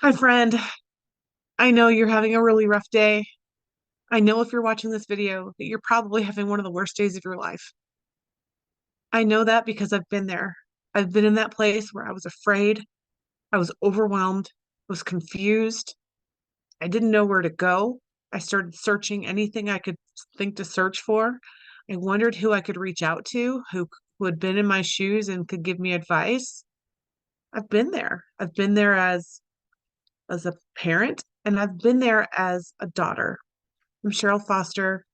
Hi, friend. I know you're having a really rough day. I know if you're watching this video that you're probably having one of the worst days of your life. I know that because I've been there. I've been in that place where I was afraid, I was overwhelmed, was confused. I didn't know where to go. I started searching anything I could think to search for. I wondered who I could reach out to, who had been in my shoes and could give me advice. I've been there. I've been there as a parent, and I've been there as a daughter. I'm Cheryl Foster.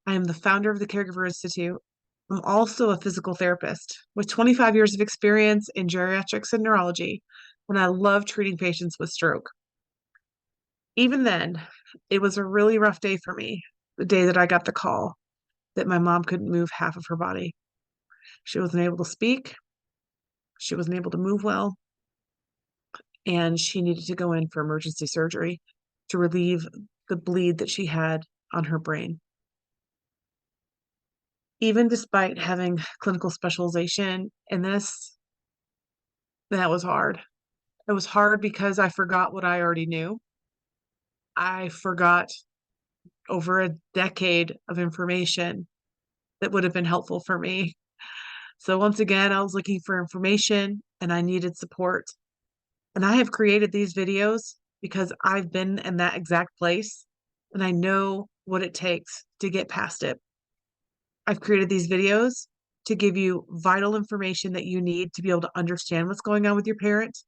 I am the founder of the Caregiver Institute. I'm also a physical therapist with 25 years of experience in geriatrics and neurology, and I love treating patients with stroke. Even then, it was a really rough day for me, the day that I got the call that my mom couldn't move half of her body. She wasn't able to speak, she wasn't able to move well, and she needed to go in for emergency surgery to relieve the bleed that she had on her brain. Even despite having clinical specialization in this, that was hard. It was hard because I forgot what I already knew. I forgot over a decade of information that would have been helpful for me. So once again, I was looking for information and I needed support. And I have created these videos because I've been in that exact place and I know what it takes to get past it. I've created these videos to give you vital information that you need to be able to understand what's going on with your parent,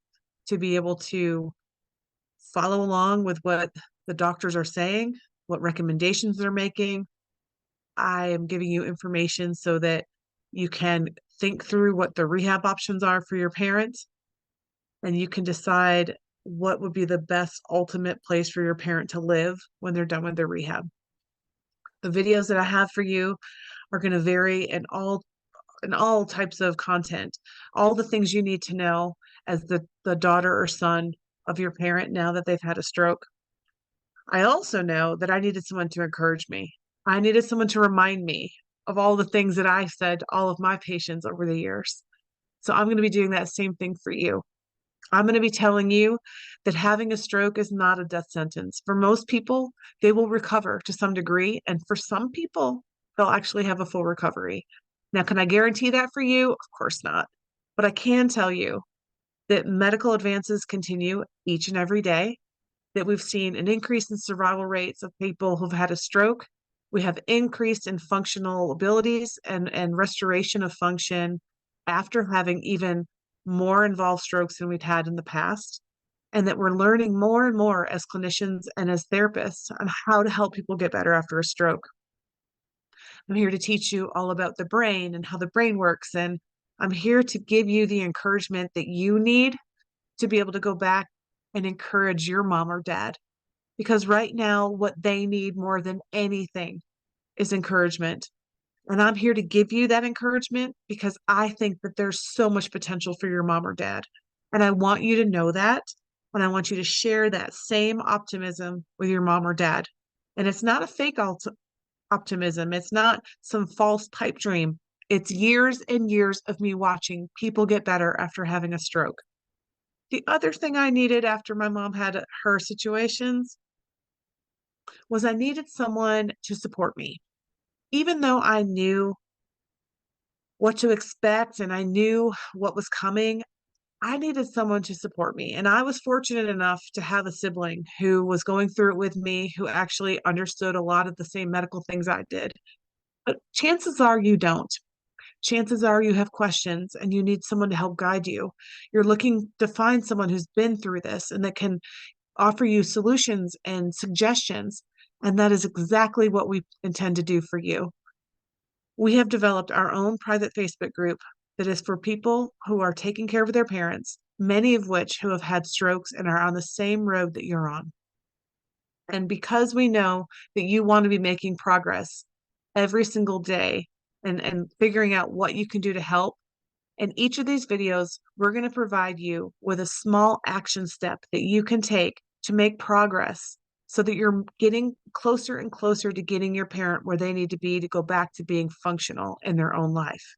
to be able to follow along with what the doctors are saying, what recommendations they're making. I am giving you information so that you can think through what the rehab options are for your parent and you can decide what would be the best ultimate place for your parent to live when they're done with their rehab. The videos that I have for you are going to vary in all types of content, all the things you need to know as the daughter or son of your parent now that they've had a stroke. I also know that I needed someone to encourage me. I needed someone to remind me of all the things that I said to all of my patients over the years. So I'm going to be doing that same thing for you. I'm going to be telling you that having a stroke is not a death sentence. For most people, they will recover to some degree. And for some people, they'll actually have a full recovery. Now, can I guarantee that for you? Of course not. But I can tell you that medical advances continue each and every day, that we've seen an increase in survival rates of people who've had a stroke. We have increased in functional abilities and restoration of function after having even more involved strokes than we'd had in the past. And that we're learning more and more as clinicians and as therapists on how to help people get better after a stroke. I'm here to teach you all about the brain and how the brain works. And I'm here to give you the encouragement that you need to be able to go back and encourage your mom or dad. Because right now, what they need more than anything is encouragement. And I'm here to give you that encouragement because I think that there's so much potential for your mom or dad. And I want you to know that. And I want you to share that same optimism with your mom or dad. And it's not a fake optimism, it's not some false pipe dream. It's years and years of me watching people get better after having a stroke. The other thing I needed after my mom had her situations was I needed someone to support me. Even though I knew what to expect and I knew what was coming, I needed someone to support me. And I was fortunate enough to have a sibling who was going through it with me, who actually understood a lot of the same medical things I did. But chances are you don't. Chances are you have questions and you need someone to help guide you. You're looking to find someone who's been through this and that can offer you solutions and suggestions. And that is exactly what we intend to do for you. We have developed our own private Facebook group that is for people who are taking care of their parents, many of which who have had strokes and are on the same road that you're on. And because we know that you want to be making progress every single day and figuring out what you can do to help, in each of these videos, we're going to provide you with a small action step that you can take to make progress so that you're getting closer and closer to getting your parent where they need to be to go back to being functional in their own life.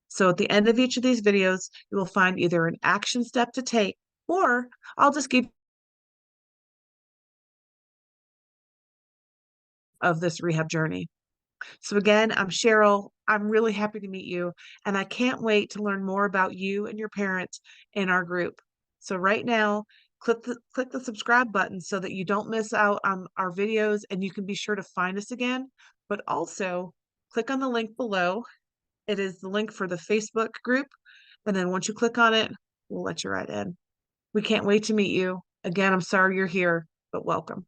So at the end of each of these videos, you will find either an action step to take, or I'll just give of this rehab journey. So, again, I'm Cheryl. I'm really happy to meet you, and I can't wait to learn more about you and your parents in our group. So, right now, click the subscribe button so that you don't miss out on our videos and you can be sure to find us again. But also, click on the link below. It is the link for the Facebook group. And then once you click on it, we'll let you right in. We can't wait to meet you. Again, I'm sorry you're here, but welcome.